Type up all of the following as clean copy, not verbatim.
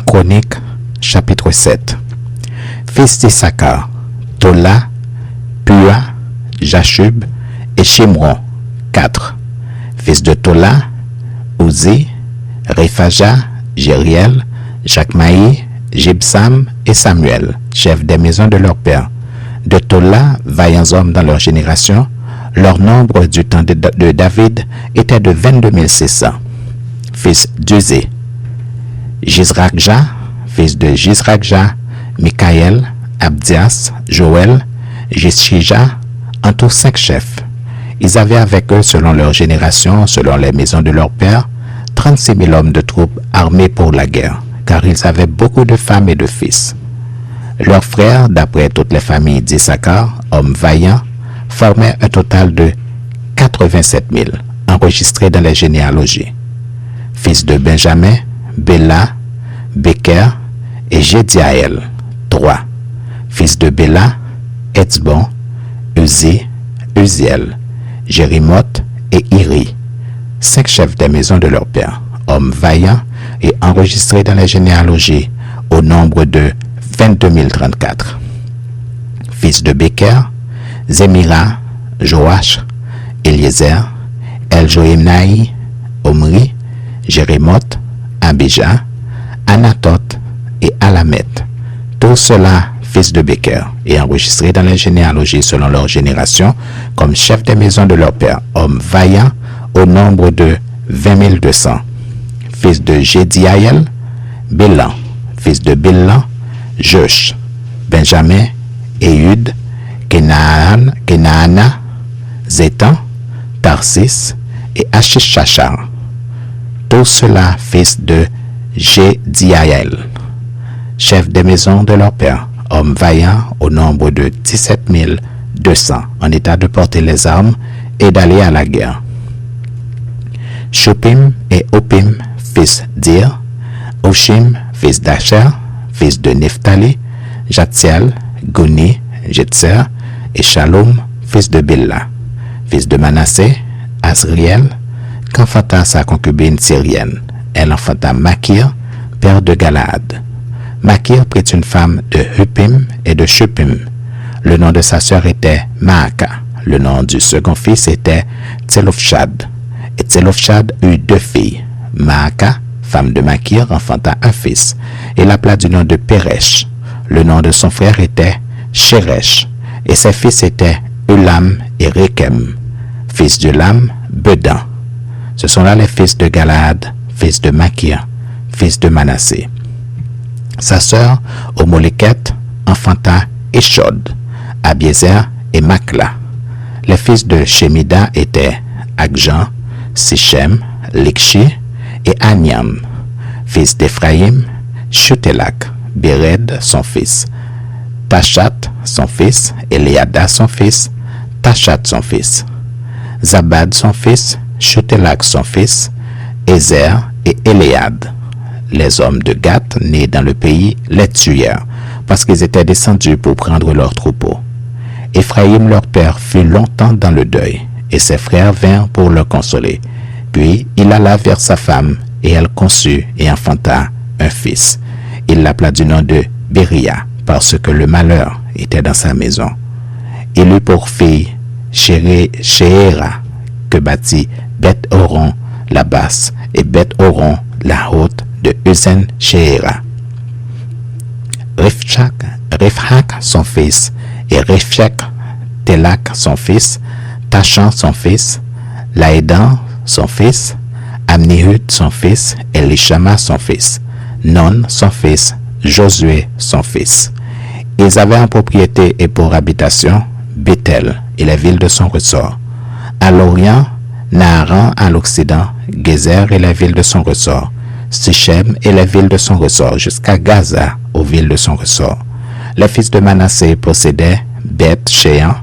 Chroniques, chapitre 7. Fils d'Issachar, Tola, Pua, Jashub et Shimron, 4. Fils de Tola, Uzi, Réphaja, Jériel, Jachmaï, Jibsam et Samuel, chefs des maisons de leur père. De Tola, vaillants hommes dans leur génération, leur nombre du temps de David était de 22 600. Fils d'Uzé, Jizrakja, fils de Jizrakja, Mikaël, Abdias, Joël, Jishija, en tout 5 chefs. Ils avaient avec eux, selon leur génération, selon les maisons de leur père, 36 000 hommes de troupes armés pour la guerre, car ils avaient beaucoup de femmes et de fils. Leurs frères, d'après toutes les familles d'Issachar, hommes vaillants, formaient un total de 87 000, enregistrés dans les généalogies. Fils de Benjamin, Béla, Beker et Jédiaël, 3. Fils de Béla, Etzbon, Uzi, Uziel, Jérimoth et Iri, 5 chefs des maisons de leur père, hommes vaillants et enregistrés dans les généalogies au nombre de 22 034. Fils de Beker, Zémira, Joach, Eliezer, Eljoénaï, Omri, Jérémoth, Abijah, Anatoth et Alamet. Tous ceux-là, fils de Beker, et enregistrés dans les généalogies selon leur génération, comme chefs des maisons de leur père, hommes vaillants, au nombre de 20 200. Fils de Jédiaël, Bélan, fils de Bélan, Josh, Benjamin, Ehud, Kenaana, Zétan, Tarsis et Achishachar. Tous ceux-là, fils de Jédiaël, chefs des maisons de leur père, hommes vaillants au nombre de 17 200, en état de porter les armes et d'aller à la guerre. Shupim et Opim, fils d'Ir, Oshim, fils d'Asher, fils de Nephtali, Jatziel, Guni, Jetzer et Shalom, fils de Billa, fils de Manassé, Asriel, qu'enfanta sa concubine syrienne. Elle enfanta Makir, père de Galaad. Makir prit une femme de Hupim et de Shupim. Le nom de sa sœur était Maaka. Le nom du second fils était Tselofshad. Et Tselofshad eut 2 filles. Maaka, femme de Makir, enfanta un fils, et l'appela du nom de Péresh. Le nom de son frère était Sheresh, et ses fils étaient Ulam et Rekem. Fils d'Ulam, Bedan. Ce sont là les fils de Galaad, fils de Makir, fils de Manassé. Sa sœur, Omoleket, enfanta Eshod, Abiezer et Makla. Les fils de Shemida étaient Akjan, Sichem, Likshi et Aniam. Fils d'Ephraïm, Shutelak, Bered, son fils, Tachat, son fils, Eliada, son fils, Tachat, son fils, Zabad, son fils, Shutelak, son fils, Ezer et Eléad. Les hommes de Gath, nés dans le pays, les tuèrent, parce qu'ils étaient descendus pour prendre leurs troupeaux. Éphraïm, leur père, fut longtemps dans le deuil, et ses frères vinrent pour le consoler. Puis il alla vers sa femme, et elle conçut et enfanta un fils. Il l'appela du nom de Béria, parce que le malheur était dans sa maison. Il eut pour fille Shehéra, que bâtit Beth-Horon la basse, et Beth-Horon la haute de Uzen Shehéra. Rifhak, son fils, et Rifhak, Telak, son fils, Tachan, son fils, Laédan, son fils, Amnihud, son fils, Elishama, son fils, Non, son fils, Josué, son fils. Ils avaient en propriété et pour habitation Bethel et les villes de son ressort. À l'orient, Naaran à l'occident, Gézer et les villes de son ressort, Sichem et les villes de son ressort, jusqu'à Gaza, aux villes de son ressort. Les fils de Manassé possédaient Beth-Shean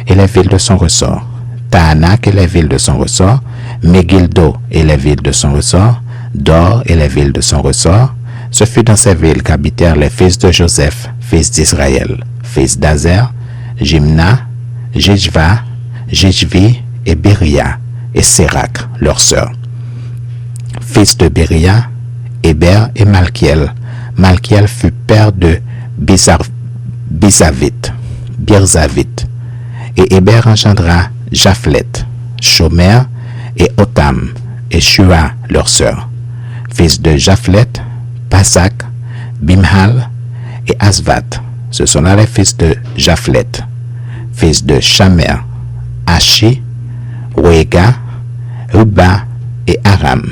et les villes de son ressort, Tahanak et les villes de son ressort, Megildo et les villes de son ressort, Dor et les villes de son ressort. Ce fut dans ces villes qu'habitèrent les fils de Joseph, fils d'Israël, fils d'Azer, Jimna, Jijva, Jijvi et Béria, et Sérac, leur sœur. Fils de Béria, Héber et Malkiel, Malkiel fut père de Birzavith. Et Héber engendra Japhlet, Shomer et Otam, et Shua, leur sœur. Fils de Japhlet, Pasak, Bimhal et Asvat. Ce sont là les fils de Japhlet. Fils de Shamer, Ashi, Roega, Ruba et Aram.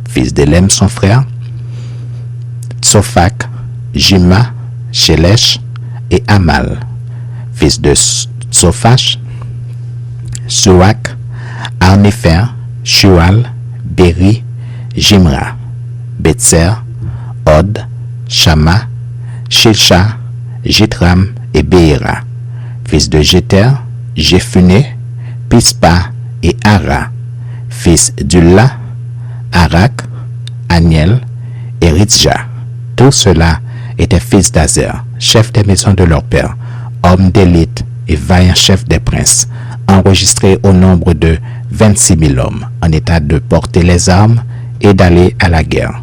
Fils d'Elem, son frère, Tsophak, Jima, Shelesh et Amal. Fils de Tsophash, Suak, Arnépher, Shual, Beri, Jimra, Betser, Od, Shama, Shilsha, Jitram et Beera. Fils de Jeter, Jephuné, Pispa et Ara. Fils d'Ulla, Arak, Aniel et Ritzja. Tout cela étaient fils d'Azer, chefs des maisons de leur père, hommes d'élite et vaillants chefs des princes, enregistrés au nombre de 26 000 hommes, en état de porter les armes et d'aller à la guerre.